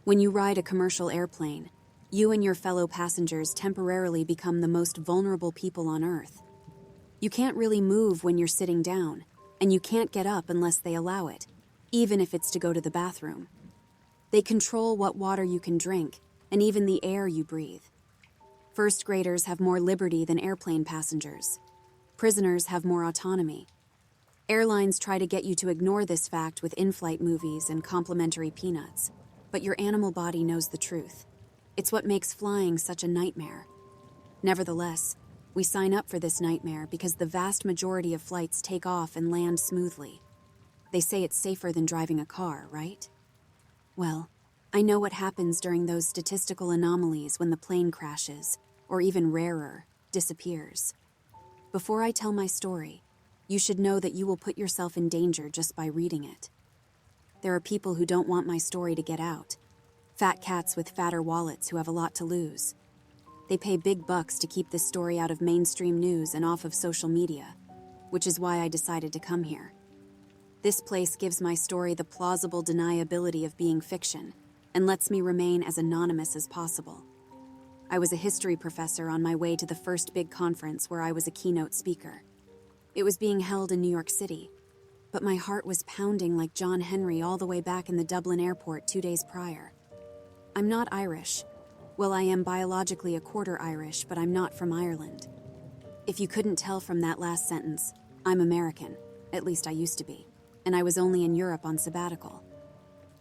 When you ride a commercial airplane, you and your fellow passengers temporarily become the most vulnerable people on Earth. You can't really move when you're sitting down, and you can't get up unless they allow it, even if it's to go to the bathroom. They control what water you can drink, and even the air you breathe. First graders have more liberty than airplane passengers. Prisoners have more autonomy. Airlines try to get you to ignore this fact with in-flight movies and complimentary peanuts, but your animal body knows the truth. It's what makes flying such a nightmare. Nevertheless, we sign up for this nightmare because the vast majority of flights take off and land smoothly. They say it's safer than driving a car, right? Well, I know what happens during those statistical anomalies when the plane crashes, or even rarer, disappears. Before I tell my story, you should know that you will put yourself in danger just by reading it. There are people who don't want my story to get out. Fat cats with fatter wallets who have a lot to lose. They pay big bucks to keep this story out of mainstream news and off of social media, which is why I decided to come here. This place gives my story the plausible deniability of being fiction and lets me remain as anonymous as possible. I was a history professor on my way to the first big conference where I was a keynote speaker. It was being held in New York City, but my heart was pounding like John Henry all the way back in the Dublin airport 2 days prior. I'm not Irish. Well, I am biologically a quarter Irish, but I'm not from Ireland. If you couldn't tell from that last sentence, I'm American, at least I used to be, and I was only in Europe on sabbatical.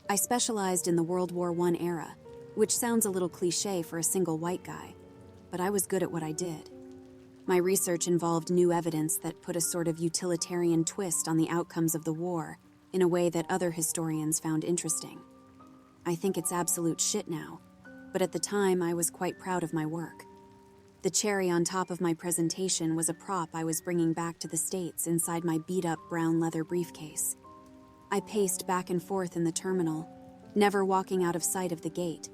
I specialized in the World War I era, which sounds a little cliché for a single white guy, but I was good at what I did. My research involved new evidence that put a sort of utilitarian twist on the outcomes of the war in a way that other historians found interesting. I think it's absolute shit now, but at the time I was quite proud of my work. The cherry on top of my presentation was a prop I was bringing back to the States inside my beat-up brown leather briefcase. I paced back and forth in the terminal, never walking out of sight of the gate.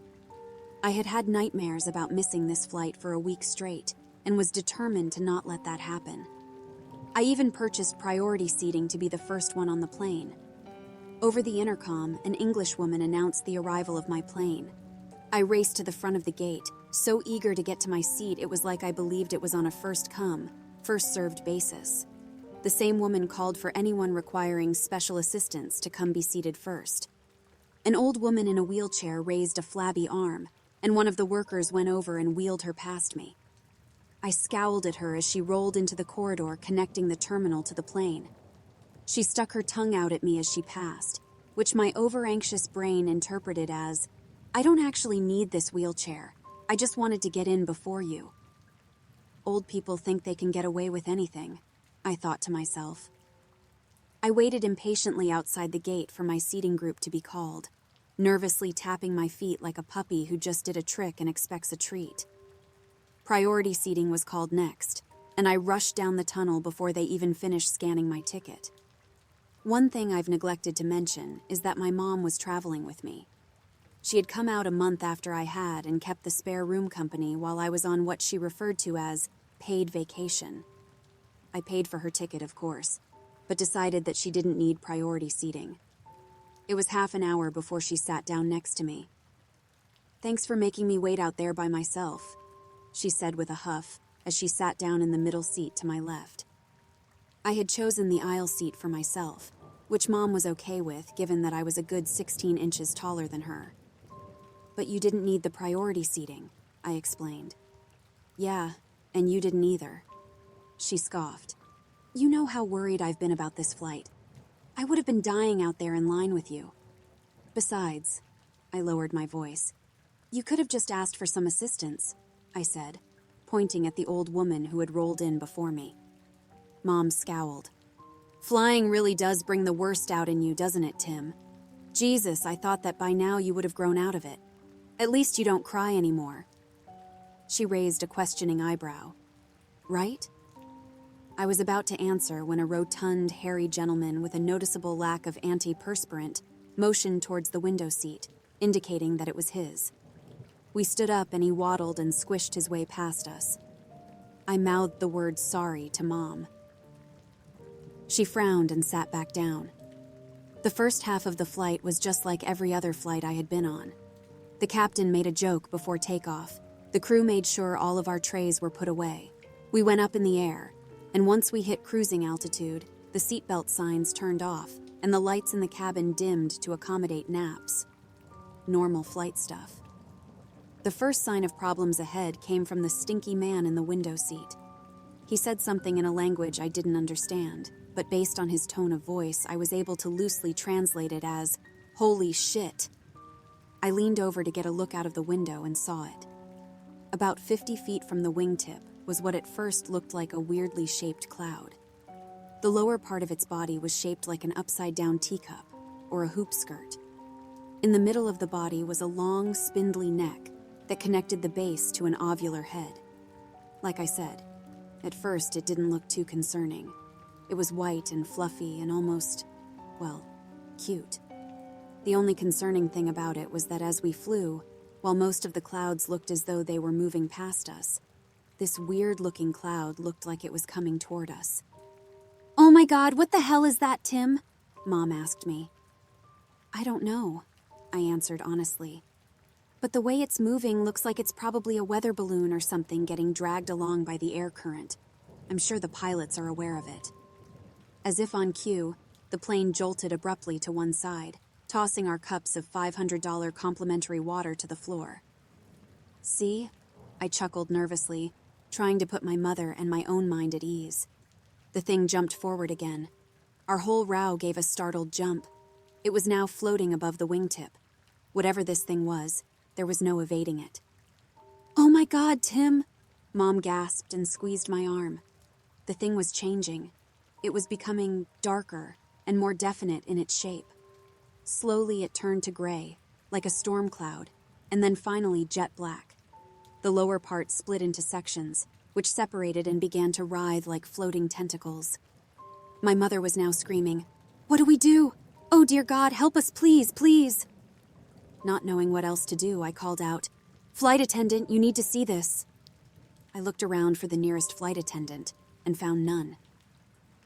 I had had nightmares about missing this flight for a week straight and was determined to not let that happen. I even purchased priority seating to be the first one on the plane. Over the intercom, an Englishwoman announced the arrival of my plane. I raced to the front of the gate, so eager to get to my seat it was like I believed it was on a first-come, first-served basis. The same woman called for anyone requiring special assistance to come be seated first. An old woman in a wheelchair raised a flabby arm, and one of the workers went over and wheeled her past me. I scowled at her as she rolled into the corridor connecting the terminal to the plane. She stuck her tongue out at me as she passed, which my over-anxious brain interpreted as, "I don't actually need this wheelchair. I just wanted to get in before you." Old people think they can get away with anything, I thought to myself. I waited impatiently outside the gate for my seating group to be called, nervously tapping my feet like a puppy who just did a trick and expects a treat. Priority seating was called next, and I rushed down the tunnel before they even finished scanning my ticket. One thing I've neglected to mention is that my mom was traveling with me. She had come out a month after I had and kept the spare room company while I was on what she referred to as paid vacation. I paid for her ticket, of course, but decided that she didn't need priority seating. It was half an hour before she sat down next to me. "Thanks for making me wait out there by myself," she said with a huff as she sat down in the middle seat to my left. I had chosen the aisle seat for myself, which Mom was okay with given that I was a good 16 inches taller than her. "But you didn't need the priority seating," I explained. "Yeah, and you didn't either." She scoffed. "You know how worried I've been about this flight. I would have been dying out there in line with you. Besides," I lowered my voice, "you could have just asked for some assistance," I said, pointing at the old woman who had rolled in before me. Mom scowled. "Flying really does bring the worst out in you, doesn't it, Tim? Jesus, I thought that by now you would have grown out of it. At least you don't cry anymore." She raised a questioning eyebrow. "Right?" I was about to answer when a rotund, hairy gentleman with a noticeable lack of antiperspirant motioned towards the window seat, indicating that it was his. We stood up and he waddled and squished his way past us. I mouthed the word sorry to Mom. She frowned and sat back down. The first half of the flight was just like every other flight I had been on. The captain made a joke before takeoff. The crew made sure all of our trays were put away. We went up in the air, and once we hit cruising altitude, the seatbelt signs turned off, and the lights in the cabin dimmed to accommodate naps. Normal flight stuff. The first sign of problems ahead came from the stinky man in the window seat. He said something in a language I didn't understand, but based on his tone of voice, I was able to loosely translate it as, "Holy shit." I leaned over to get a look out of the window and saw it. About 50 feet from the wingtip was what at first looked like a weirdly shaped cloud. The lower part of its body was shaped like an upside-down teacup, or a hoop skirt. In the middle of the body was a long, spindly neck that connected the base to an ovular head. Like I said, at first it didn't look too concerning. It was white and fluffy and almost, well, cute. The only concerning thing about it was that as we flew, while most of the clouds looked as though they were moving past us, this weird-looking cloud looked like it was coming toward us. "Oh my God, what the hell is that, Tim?" Mom asked me. "I don't know," I answered honestly. "But the way it's moving looks like it's probably a weather balloon or something getting dragged along by the air current. I'm sure the pilots are aware of it." As if on cue, the plane jolted abruptly to one side, tossing our cups of $500 complimentary water to the floor. "See?" I chuckled nervously, trying to put my mother and my own mind at ease. The thing jumped forward again. Our whole row gave a startled jump. It was now floating above the wingtip. Whatever this thing was, there was no evading it. "Oh my God, Tim!" Mom gasped and squeezed my arm. The thing was changing. It was becoming darker and more definite in its shape. Slowly it turned to gray, like a storm cloud, and then finally jet black. The lower part split into sections, which separated and began to writhe like floating tentacles. My mother was now screaming, "What do we do? Oh dear God, help us please, please!" Not knowing what else to do, I called out, "Flight attendant, you need to see this." I looked around for the nearest flight attendant and found none.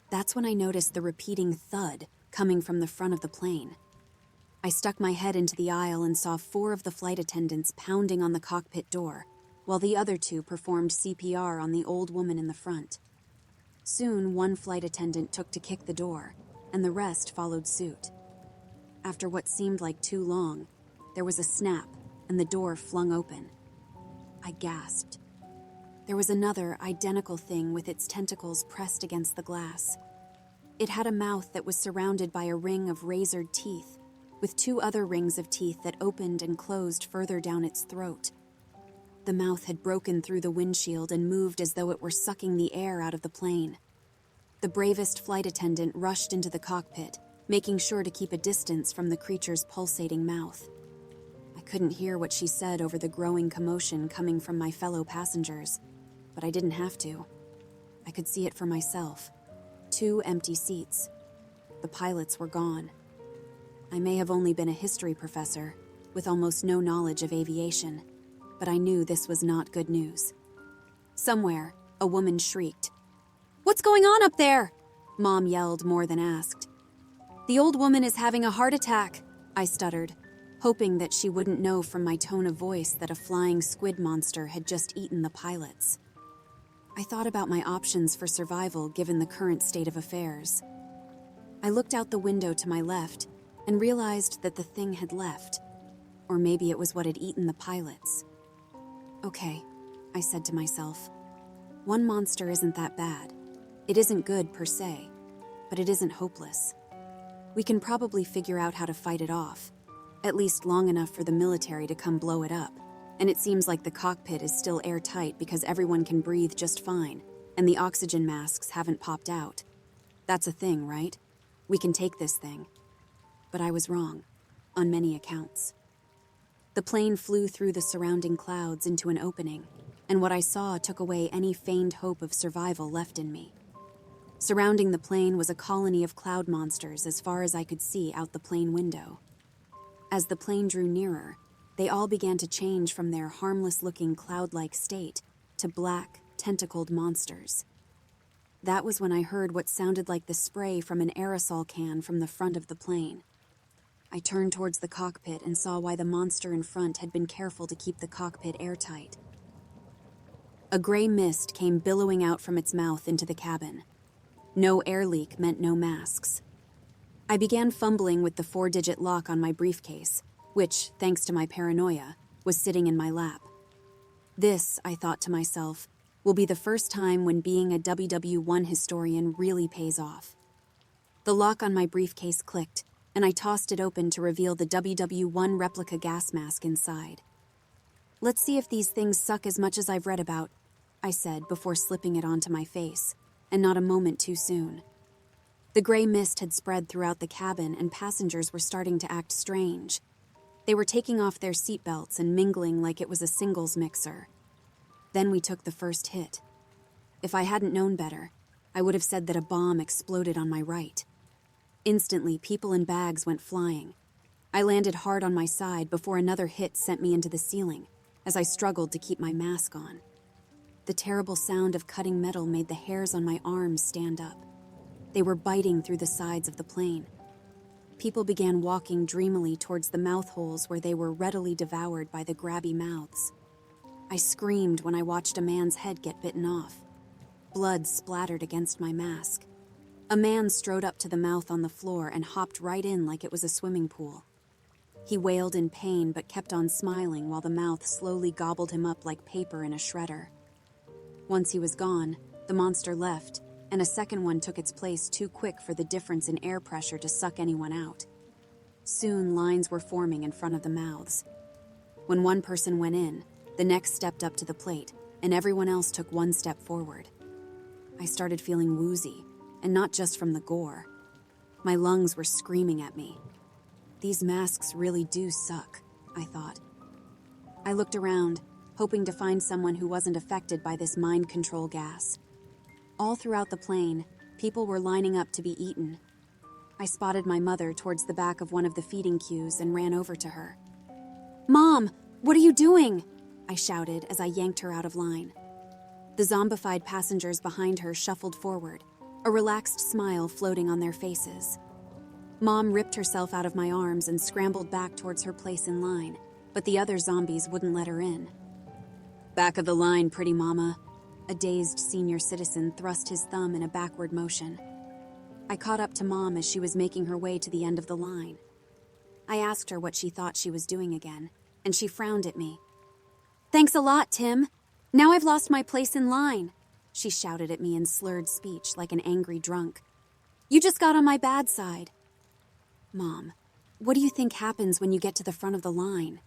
That's when I noticed the repeating thud coming from the front of the plane. I stuck my head into the aisle and saw 4 of the flight attendants pounding on the cockpit door, while the other 2 performed CPR on the old woman in the front. Soon, one flight attendant took to kick the door, and the rest followed suit. After what seemed like too long, there was a snap, and the door flung open. I gasped. There was another identical thing with its tentacles pressed against the glass. It had a mouth that was surrounded by a ring of razored teeth, with 2 other rings of teeth that opened and closed further down its throat. The mouth had broken through the windshield and moved as though it were sucking the air out of the plane. The bravest flight attendant rushed into the cockpit, making sure to keep a distance from the creature's pulsating mouth. I couldn't hear what she said over the growing commotion coming from my fellow passengers, but I didn't have to. I could see it for myself. 2 empty seats. The pilots were gone. I may have only been a history professor, with almost no knowledge of aviation, but I knew this was not good news. Somewhere, a woman shrieked. "What's going on up there?" Mom yelled more than asked. "The old woman is having a heart attack," I stuttered, hoping that she wouldn't know from my tone of voice that a flying squid monster had just eaten the pilots. I thought about my options for survival given the current state of affairs. I looked out the window to my left and realized that the thing had left, or maybe it was what had eaten the pilots. "Okay," I said to myself. "One monster isn't that bad. It isn't good per se, but it isn't hopeless. We can probably figure out how to fight it off, at least long enough for the military to come blow it up, and it seems like the cockpit is still airtight because everyone can breathe just fine, and the oxygen masks haven't popped out. That's a thing, right? We can take this thing." But I was wrong, on many accounts. The plane flew through the surrounding clouds into an opening, and what I saw took away any feigned hope of survival left in me. Surrounding the plane was a colony of cloud monsters as far as I could see out the plane window. As the plane drew nearer, they all began to change from their harmless-looking cloud-like state to black, tentacled monsters. That was when I heard what sounded like the spray from an aerosol can from the front of the plane. I turned towards the cockpit and saw why the monster in front had been careful to keep the cockpit airtight. A gray mist came billowing out from its mouth into the cabin. No air leak meant no masks. I began fumbling with the 4-digit lock on my briefcase, which, thanks to my paranoia, was sitting in my lap. This, I thought to myself, will be the first time when being a WW1 historian really pays off. The lock on my briefcase clicked, and I tossed it open to reveal the WW1 replica gas mask inside. "Let's see if these things suck as much as I've read about," I said before slipping it onto my face, and not a moment too soon. The gray mist had spread throughout the cabin and passengers were starting to act strange. They were taking off their seatbelts and mingling like it was a singles mixer. Then we took the first hit. If I hadn't known better, I would have said that a bomb exploded on my right. Instantly, people and bags went flying. I landed hard on my side before another hit sent me into the ceiling, as I struggled to keep my mask on. The terrible sound of cutting metal made the hairs on my arms stand up. They were biting through the sides of the plane. People began walking dreamily towards the mouth holes where they were readily devoured by the grabby mouths. I screamed when I watched a man's head get bitten off. Blood splattered against my mask. A man strode up to the mouth on the floor and hopped right in like it was a swimming pool. He wailed in pain but kept on smiling while the mouth slowly gobbled him up like paper in a shredder. Once he was gone, the monster left, and a second one took its place too quick for the difference in air pressure to suck anyone out. Soon, lines were forming in front of the mouths. When one person went in, the next stepped up to the plate, and everyone else took one step forward. I started feeling woozy, and not just from the gore. My lungs were screaming at me. These masks really do suck, I thought. I looked around, hoping to find someone who wasn't affected by this mind control gas. All throughout the plane, people were lining up to be eaten. I spotted my mother towards the back of one of the feeding queues and ran over to her. "Mom, what are you doing?" I shouted as I yanked her out of line. The zombified passengers behind her shuffled forward, a relaxed smile floating on their faces. Mom ripped herself out of my arms and scrambled back towards her place in line, but the other zombies wouldn't let her in. "Back of the line, pretty mama." A dazed senior citizen thrust his thumb in a backward motion. I caught up to Mom as she was making her way to the end of the line. I asked her what she thought she was doing again, and she frowned at me. "Thanks a lot, Tim. Now I've lost my place in line," she shouted at me in slurred speech like an angry drunk. "You just got on my bad side." "Mom, what do you think happens when you get to the front of the line?"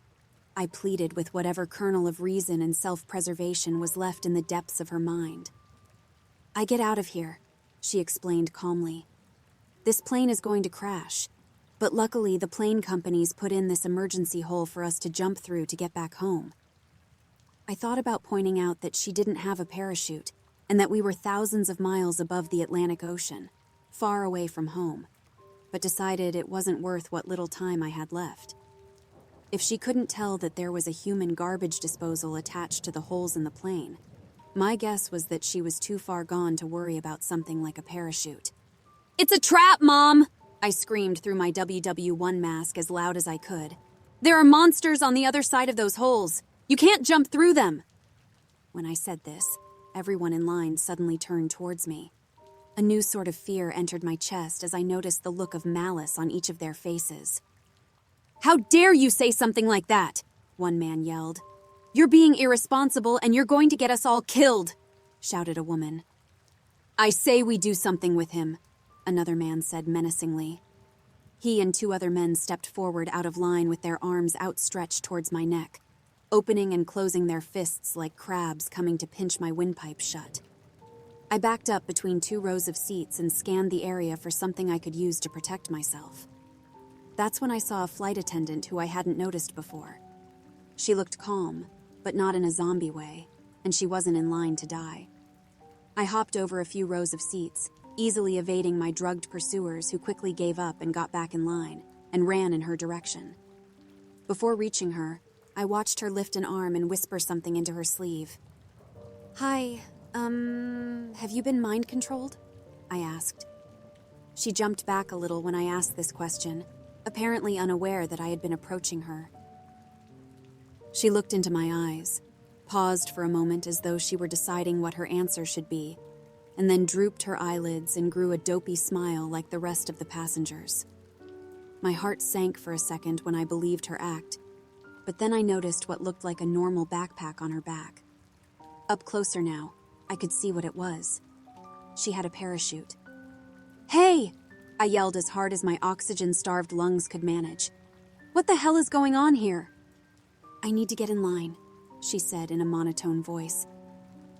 I pleaded with whatever kernel of reason and self-preservation was left in the depths of her mind. "I get out of here," she explained calmly. "This plane is going to crash, but luckily the plane companies put in this emergency hole for us to jump through to get back home." I thought about pointing out that she didn't have a parachute and that we were thousands of miles above the Atlantic Ocean, far away from home, but decided it wasn't worth what little time I had left. If she couldn't tell that there was a human garbage disposal attached to the holes in the plane, my guess was that she was too far gone to worry about something like a parachute. "It's a trap, Mom!" I screamed through my WW1 mask as loud as I could. "There are monsters on the other side of those holes. You can't jump through them." When I said this, everyone in line suddenly turned towards me. A new sort of fear entered my chest as I noticed the look of malice on each of their faces. "How dare you say something like that?" one man yelled. "You're being irresponsible and you're going to get us all killed," shouted a woman. "I say we do something with him," another man said menacingly. He and 2 other men stepped forward out of line with their arms outstretched towards my neck, opening and closing their fists like crabs coming to pinch my windpipe shut. I backed up between 2 rows of seats and scanned the area for something I could use to protect myself. That's when I saw a flight attendant who I hadn't noticed before. She looked calm, but not in a zombie way, and she wasn't in line to die. I hopped over a few rows of seats, easily evading my drugged pursuers who quickly gave up and got back in line, and ran in her direction. Before reaching her, I watched her lift an arm and whisper something into her sleeve. "Hi, have you been mind-controlled?" I asked. She jumped back a little when I asked this question, apparently unaware that I had been approaching her. She looked into my eyes, paused for a moment as though she were deciding what her answer should be, and then drooped her eyelids and grew a dopey smile like the rest of the passengers. My heart sank for a second when I believed her act, but then I noticed what looked like a normal backpack on her back. Up closer now, I could see what it was. She had a parachute. "Hey!" I yelled as hard as my oxygen-starved lungs could manage. "What the hell is going on here?" "I need to get in line," she said in a monotone voice.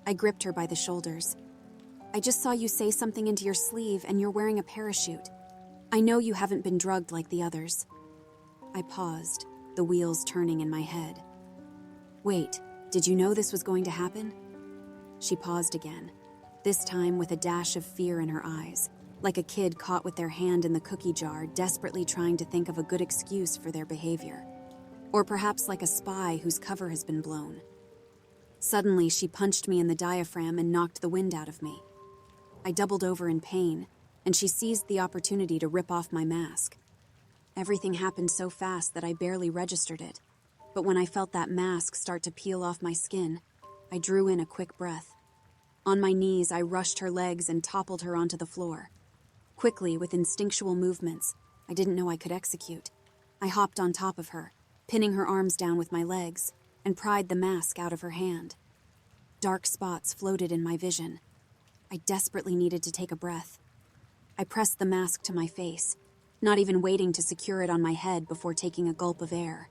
I gripped her by the shoulders. "I just saw you say something into your sleeve and you're wearing a parachute. I know you haven't been drugged like the others." I paused, the wheels turning in my head. "Wait, did you know this was going to happen?" She paused again, this time with a dash of fear in her eyes, like a kid caught with their hand in the cookie jar, desperately trying to think of a good excuse for their behavior. Or perhaps like a spy whose cover has been blown. Suddenly, she punched me in the diaphragm and knocked the wind out of me. I doubled over in pain, and she seized the opportunity to rip off my mask. Everything happened so fast that I barely registered it, but when I felt that mask start to peel off my skin, I drew in a quick breath. On my knees, I rushed her legs and toppled her onto the floor. Quickly, with instinctual movements I didn't know I could execute, I hopped on top of her, pinning her arms down with my legs, and pried the mask out of her hand. Dark spots floated in my vision. I desperately needed to take a breath. I pressed the mask to my face, not even waiting to secure it on my head before taking a gulp of air.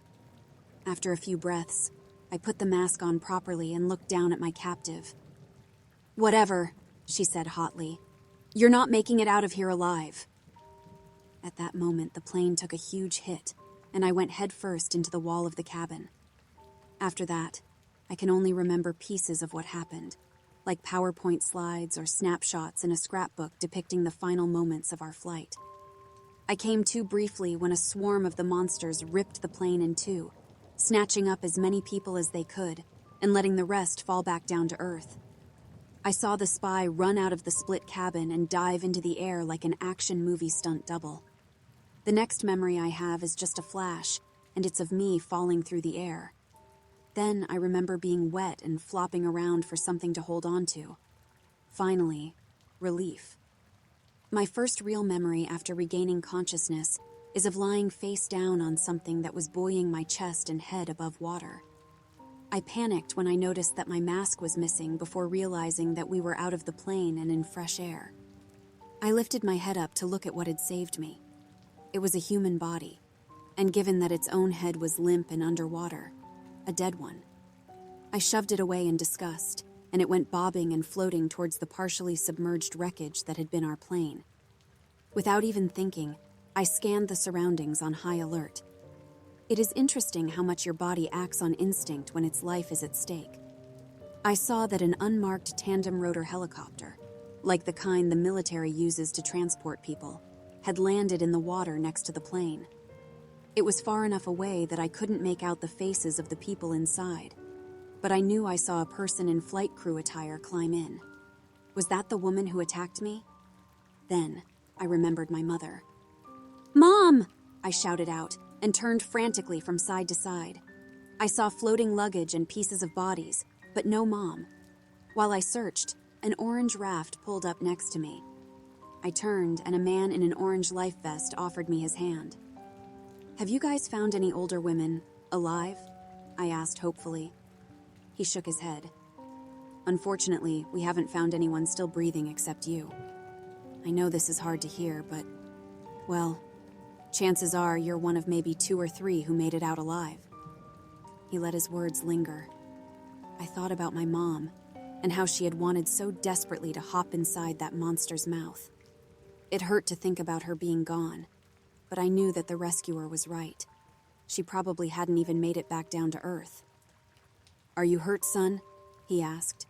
After a few breaths, I put the mask on properly and looked down at my captive. "Whatever," she said hotly. "You're not making it out of here alive." At that moment, the plane took a huge hit, and I went headfirst into the wall of the cabin. After that, I can only remember pieces of what happened, like PowerPoint slides or snapshots in a scrapbook depicting the final moments of our flight. I came to briefly when a swarm of the monsters ripped the plane in two, snatching up as many people as they could, and letting the rest fall back down to Earth. I saw the spy run out of the split cabin and dive into the air like an action movie stunt double. The next memory I have is just a flash, and it's of me falling through the air. Then I remember being wet and flopping around for something to hold on to. Finally, relief. My first real memory after regaining consciousness is of lying face down on something that was buoying my chest and head above water. I panicked when I noticed that my mask was missing before realizing that we were out of the plane and in fresh air. I lifted my head up to look at what had saved me. It was a human body, and given that its own head was limp and underwater, a dead one. I shoved it away in disgust, and it went bobbing and floating towards the partially submerged wreckage that had been our plane. Without even thinking, I scanned the surroundings on high alert. It is interesting how much your body acts on instinct when its life is at stake. I saw that an unmarked tandem rotor helicopter, like the kind the military uses to transport people, had landed in the water next to the plane. It was far enough away that I couldn't make out the faces of the people inside, but I knew I saw a person in flight crew attire climb in. Was that the woman who attacked me? Then I remembered my mother. "Mom!" I shouted out, and turned frantically from side to side. I saw floating luggage and pieces of bodies, but no Mom. While I searched, an orange raft pulled up next to me. I turned, and a man in an orange life vest offered me his hand. "Have you guys found any older women alive?" I asked hopefully. He shook his head. "Unfortunately, we haven't found anyone still breathing except you. I know this is hard to hear, but, well, chances are you're one of maybe 2 or 3 who made it out alive." He let his words linger. I thought about my mom, and how she had wanted so desperately to hop inside that monster's mouth. It hurt to think about her being gone, but I knew that the rescuer was right. She probably hadn't even made it back down to Earth. "Are you hurt, son?" he asked.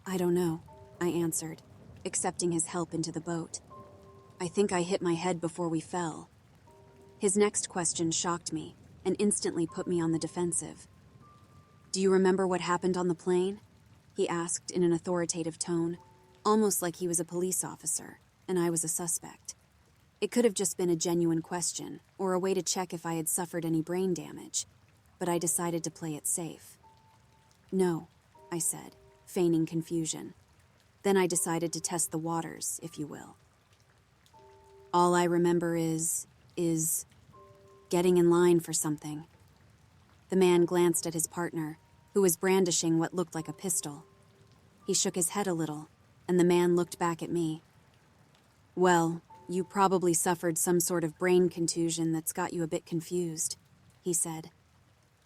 "I don't know," I answered, accepting his help into the boat. "I think I hit my head before we fell." His next question shocked me and instantly put me on the defensive. "Do you remember what happened on the plane?" he asked in an authoritative tone, almost like he was a police officer and I was a suspect. It could have just been a genuine question, or a way to check if I had suffered any brain damage, but I decided to play it safe. "No," I said, feigning confusion. Then I decided to test the waters, if you will. All I remember is getting in line for something. The man glanced at his partner, who was brandishing what looked like a pistol. He shook his head a little, and the man looked back at me. "Well, you probably suffered some sort of brain contusion that's got you a bit confused," he said.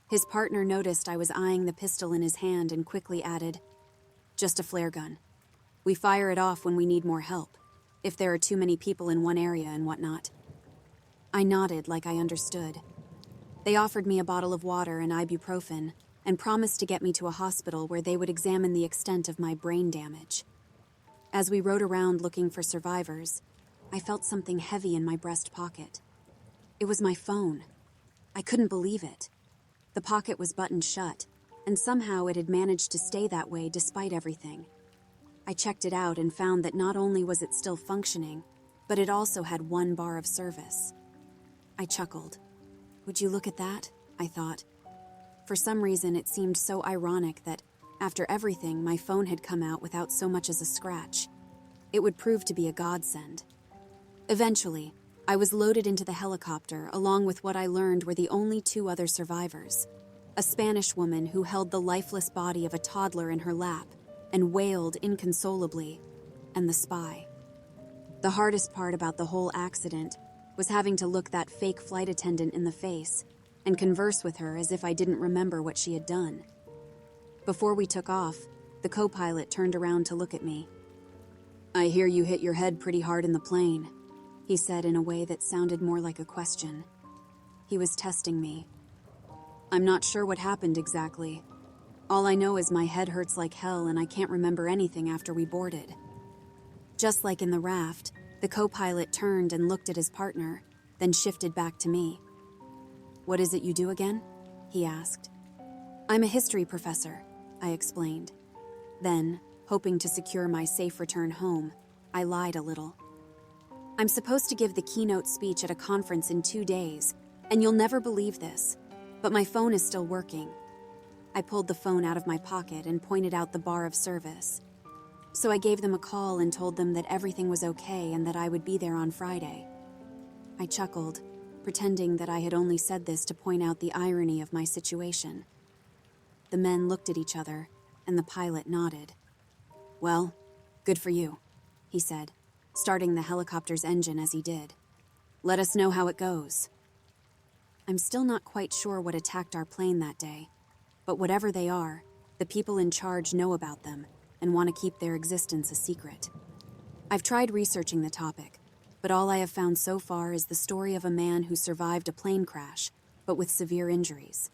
His partner noticed I was eyeing the pistol in his hand and quickly added, "Just a flare gun. We fire it off when we need more help, if there are too many people in one area and whatnot." I nodded like I understood. They offered me a bottle of water and ibuprofen and promised to get me to a hospital where they would examine the extent of my brain damage. As we rode around looking for survivors, I felt something heavy in my breast pocket. It was my phone. I couldn't believe it. The pocket was buttoned shut, and somehow it had managed to stay that way despite everything. I checked it out and found that not only was it still functioning, but it also had 1 bar of service. I chuckled. Would you look at that? I thought. For some reason, it seemed so ironic that, after everything, my phone had come out without so much as a scratch. It would prove to be a godsend. Eventually, I was loaded into the helicopter along with what I learned were the only 2 other survivors. A Spanish woman who held the lifeless body of a toddler in her lap and wailed inconsolably, and the spy. The hardest part about the whole accident was having to look that fake flight attendant in the face and converse with her as if I didn't remember what she had done. Before we took off, the co-pilot turned around to look at me. "I hear you hit your head pretty hard in the plane," he said in a way that sounded more like a question. He was testing me. "I'm not sure what happened exactly. All I know is my head hurts like hell and I can't remember anything after we boarded." Just like in the raft, the co-pilot turned and looked at his partner, then shifted back to me. "What is it you do again?" he asked. "I'm a history professor," I explained. Then, hoping to secure my safe return home, I lied a little. "I'm supposed to give the keynote speech at a conference in 2 days, and you'll never believe this, but my phone is still working." I pulled the phone out of my pocket and pointed out the bar of service. So I gave them a call and told them that everything was okay and that I would be there on Friday. I chuckled, pretending that I had only said this to point out the irony of my situation. The men looked at each other, and the pilot nodded. "Well, good for you," he said, starting the helicopter's engine as he did. "Let us know how it goes." I'm still not quite sure what attacked our plane that day, but whatever they are, the people in charge know about them and want to keep their existence a secret. I've tried researching the topic, but all I have found so far is the story of a man who survived a plane crash, but with severe injuries.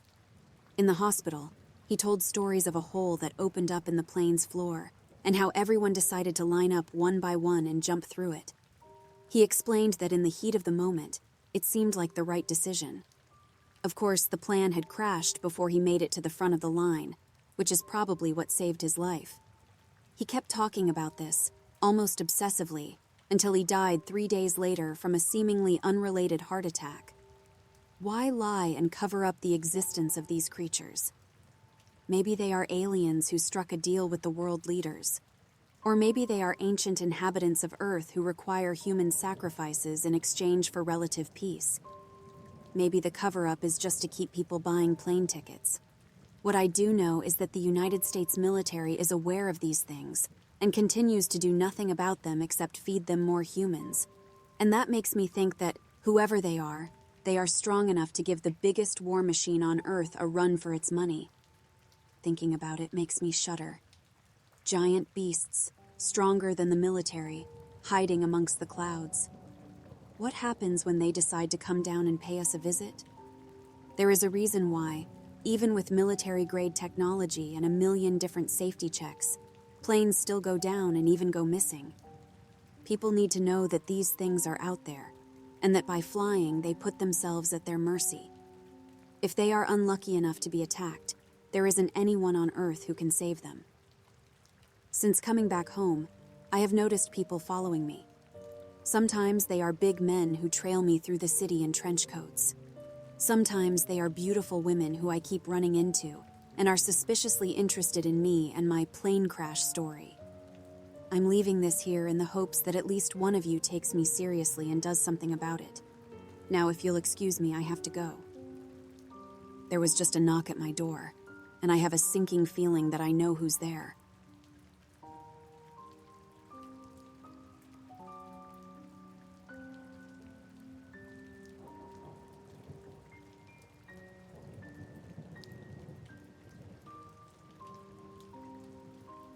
In the hospital, he told stories of a hole that opened up in the plane's floor, and how everyone decided to line up one by one and jump through it. He explained that in the heat of the moment, it seemed like the right decision. Of course, the plan had crashed before he made it to the front of the line, which is probably what saved his life. He kept talking about this, almost obsessively, until he died 3 days later from a seemingly unrelated heart attack. Why lie and cover up the existence of these creatures? Maybe they are aliens who struck a deal with the world leaders. Or maybe they are ancient inhabitants of Earth who require human sacrifices in exchange for relative peace. Maybe the cover-up is just to keep people buying plane tickets. What I do know is that the United States military is aware of these things and continues to do nothing about them except feed them more humans. And that makes me think that, whoever they are strong enough to give the biggest war machine on Earth a run for its money. Thinking about it makes me shudder. Giant beasts, stronger than the military, hiding amongst the clouds. What happens when they decide to come down and pay us a visit? There is a reason why, even with military-grade technology and a million different safety checks, planes still go down and even go missing. People need to know that these things are out there, and that by flying they put themselves at their mercy. If they are unlucky enough to be attacked, there isn't anyone on Earth who can save them. Since coming back home, I have noticed people following me. Sometimes they are big men who trail me through the city in trench coats. Sometimes they are beautiful women who I keep running into and are suspiciously interested in me and my plane crash story. I'm leaving this here in the hopes that at least one of you takes me seriously and does something about it. Now, if you'll excuse me, I have to go. There was just a knock at my door, and I have a sinking feeling that I know who's there.